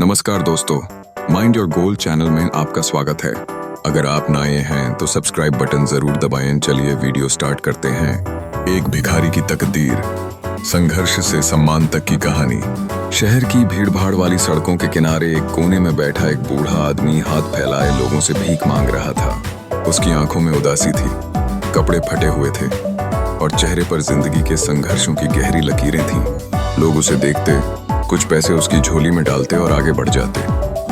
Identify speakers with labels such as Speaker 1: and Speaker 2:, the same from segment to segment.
Speaker 1: नमस्कार दोस्तों, mind your goal channel में आपका स्वागत है। अगर आप नए हैं तो सब्सक्राइब बटन जरूर दबाएं। चलिए वीडियो स्टार्ट करते हैं। एक भिखारी की तकदीर, संघर्ष से सम्मान तक की कहानी। शहर की भीड़भाड़ वाली सड़कों के किनारे एक कोने में बैठा एक बूढ़ा आदमी हाथ फैलाए लोगों से भीख मांग रहा था। उसकी आंखों में उदासी थी, कपड़े फटे हुए थे और चेहरे पर जिंदगी के संघर्षों की गहरी लकीरें थीं। लोग उसे देखते, कुछ पैसे उसकी झोली में डालते और आगे बढ़ जाते।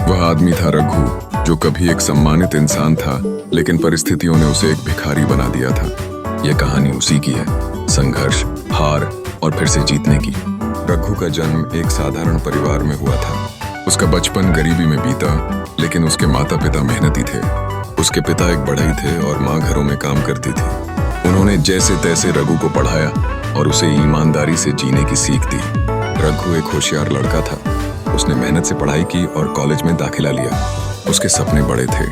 Speaker 1: वह आदमी था रघु, जो कभी एक सम्मानित इंसान था, लेकिन परिस्थितियों ने उसे एक भिखारी बना दिया था। यह कहानी उसी की है, संघर्ष, हार और फिर से जीतने की। रघु का जन्म एक साधारण परिवार में हुआ था। उसका बचपन गरीबी में बीता, लेकिन उसके माता पिता मेहनती थे। उसके पिता एक बढ़ई थे और माँ घरों में काम करती थी। उन्होंने जैसे तैसे रघु को पढ़ाया और उसे ईमानदारी से जीने की सीख दी। रघु एक होशियार लड़का था। उसने मेहनत से पढ़ाई की और कॉलेज में दाखिला लिया। उसके सपने बड़े थे।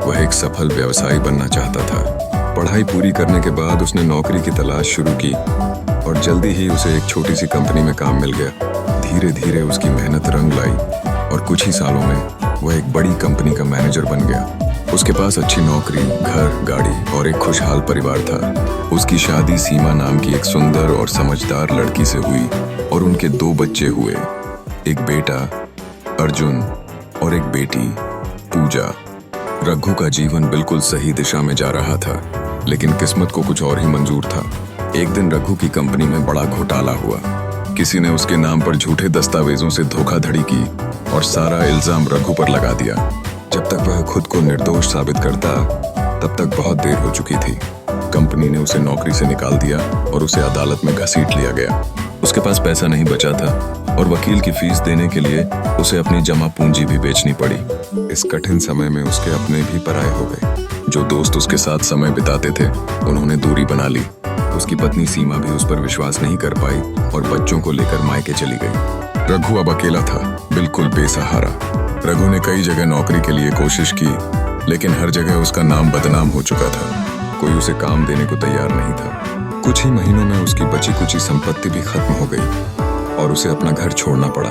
Speaker 1: वह एक सफल व्यवसायी बनना चाहता था। पढ़ाई पूरी करने के बाद उसने नौकरी की तलाश शुरू की और जल्दी ही उसे एक छोटी सी कंपनी में काम मिल गया। धीरे धीरे उसकी मेहनत रंग लाई और कुछ ही सालों में वह एक बड़ी कंपनी का मैनेजर बन गया। उसके पास अच्छी नौकरी, घर, गाड़ी और एक खुशहाल परिवार था। उसकी शादी सीमा नाम की एक सुंदर और समझदार लड़की से हुई और उनके 2 बच्चे हुए, एक बेटा अर्जुन और एक बेटी पूजा। रघु का जीवन बिल्कुल सही दिशा में जा रहा था, लेकिन किस्मत को कुछ और ही मंजूर था। एक दिन रघु की कंपनी में बड़ा घोटाला हुआ। किसी ने उसके नाम पर झूठे दस्तावेजों से धोखाधड़ी की और सारा इल्जाम रघु पर लगा दिया। जब तक वह खुद को निर्दोष साबित करता, तब तक बहुत देर हो चुकी थी। कंपनी ने उसे नौकरी से निकाल दिया और उसे अदालत में घसीट लिया गया। उसके पास पैसा नहीं बचा था और वकील की फीस देने के लिए उसे अपनी जमा पूंजी भी बेचनी पड़ी। इस कठिन समय में उसके अपने भी पराये हो गए। जो दोस्त उसके साथ समय बिताते थे, उन्होंने दूरी बना ली। उसकी पत्नी सीमा भी उस पर विश्वास नहीं कर पाई और बच्चों को लेकर मायके चली गई। रघु अब अकेला था, बिल्कुल बेसहारा। रघु ने कई जगह नौकरी के लिए कोशिश की, लेकिन हर जगह उसका नाम बदनाम हो चुका था। कोई उसे काम देने को तैयार नहीं था। कुछ ही महीनों में उसकी बची कुची संपत्ति भी खत्म हो गई और उसे अपना घर छोड़ना पड़ा।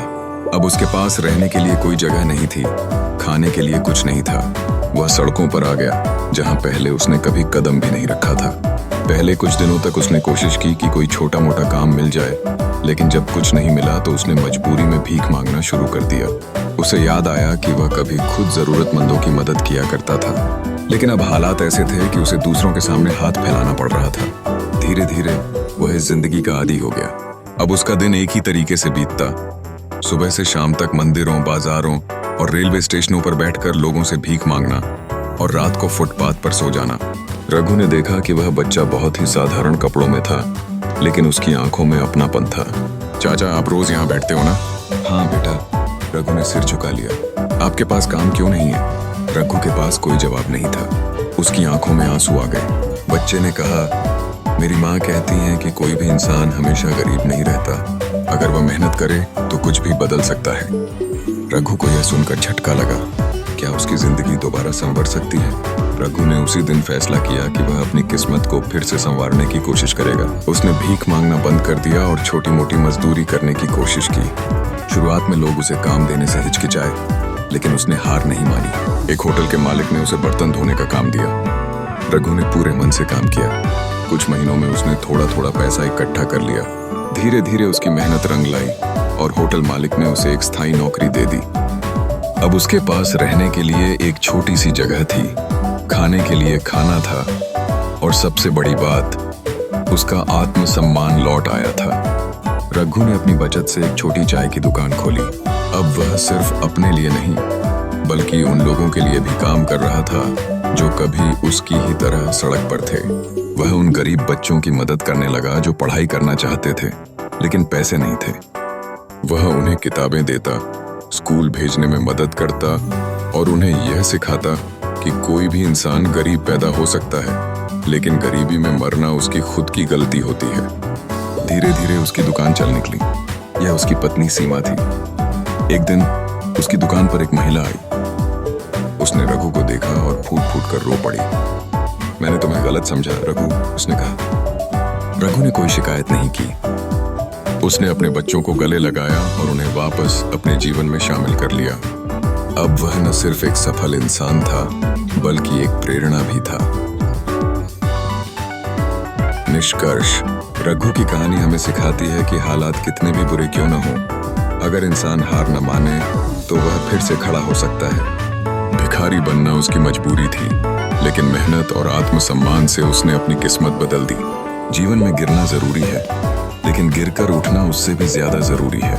Speaker 1: अब उसके पास रहने के लिए कोई जगह नहीं थी, खाने के लिए कुछ नहीं था। वह सड़कों पर आ गया, जहां पहले उसने कभी कदम भी नहीं रखा था। पहले कुछ दिनों तक उसने कोशिश की कि कोई छोटा मोटा काम मिल जाए, लेकिन जब कुछ नहीं मिला तो उसने मजबूरी में भीख मांगना शुरू कर दिया। उसे याद आया कि वह कभी खुद जरूरतमंदों की मदद किया करता था, लेकिन अब हालात ऐसे थे कि उसे दूसरों के सामने हाथ फैलाना पड़ रहा था। धीरे धीरे वह इस जिंदगी का आदी हो गया। अब उसका दिन एक ही तरीके से बीतता। सुबह से शाम तक मंदिरों, बाजारों और रेलवे स्टेशनों पर बैठकर लोगों से भीख मांगना और रात को फुटपाथ पर सो जाना। रघु ने देखा कि वह बच्चा बहुत ही साधारण कपड़ों में था, लेकिन उसकी आंखों में अपनापन था। चाचा, आप रोज यहाँ बैठते हो ना? हाँ बेटा, रघु ने सिर झुका लिया। आपके पास काम क्यों नहीं है? रघु के पास कोई जवाब नहीं था। उसकी आंखों में आंसू आ गए। बच्चे ने कहा, मेरी माँ कहती है कि कोई भी इंसान हमेशा गरीब नहीं रहता। अगर वह मेहनत करे तो कुछ भी बदल सकता है। रघु को यह सुनकर झटका लगा। क्या उसकी जिंदगी दोबारा संवर सकती है? रघु ने उसी दिन फैसला किया कि वह अपनी किस्मत को फिर से संवारने की कोशिश करेगा। उसने भीख मांगना बंद कर दिया और छोटी मोटी मजदूरी करने की कोशिश की। शुरुआत में लोग उसे काम देने से हिचकिचाए, लेकिन उसने हार नहीं मानी। एक होटल के मालिक ने उसे बर्तन धोने का काम दिया। रघु ने पूरे मन से काम किया। कुछ महीनों में उसने थोड़ा थोड़ा पैसा इकट्ठा कर लिया। धीरे धीरे उसकी मेहनत रंग लाई और होटल मालिक ने उसे एक स्थायी नौकरी दे दी। अब उसके पास रहने के लिए एक छोटी सी जगह थी, खाने के लिए खाना था और सबसे बड़ी बात, उसका आत्मसम्मान लौट आया था। रघु ने अपनी बचत से एक छोटी चाय की दुकान खोली। अब वह सिर्फ अपने लिए नहीं, बल्कि उन लोगों के लिए भी काम कर रहा था जो कभी उसकी ही तरह सड़क पर थे। वह उन गरीब बच्चों की मदद करने लगा जो पढ़ाई करना चाहते थे, लेकिन पैसे नहीं थे। वह उन्हें किताबें देता, स्कूल भेजने में मदद करता और उन्हें यह सिखाता कि कोई भी इंसान गरीब पैदा हो सकता है, लेकिन गरीबी में मरना उसकी खुद की गलती होती है। धीरे धीरे उसकी दुकान चल निकली। यह उसकी पत्नी सीमा थी। एक दिन उसकी दुकान पर एक महिला आई। उसने रघु को देखा और फूट फूट कर रो पड़ी। मैंने तुम्हें गलत समझा रघु, उसने कहा। रघु ने कोई शिकायत नहीं की। उसने अपने बच्चों को गले लगाया और उन्हें वापस अपने जीवन में शामिल कर लिया। अब वह न सिर्फ एक सफल इंसान था, बल्कि एक प्रेरणा भी था। निष्कर्ष, रघु की कहानी हमें सिखाती है कि हालात कितने भी बुरे क्यों न हो, अगर इंसान हार न माने तो वह फिर से खड़ा हो सकता है। भिखारी बनना उसकी मजबूरी थी, लेकिन मेहनत और आत्मसम्मान से उसने अपनी किस्मत बदल दी। जीवन में गिरना जरूरी है, लेकिन गिरकर उठना उससे भी ज्यादा जरूरी है।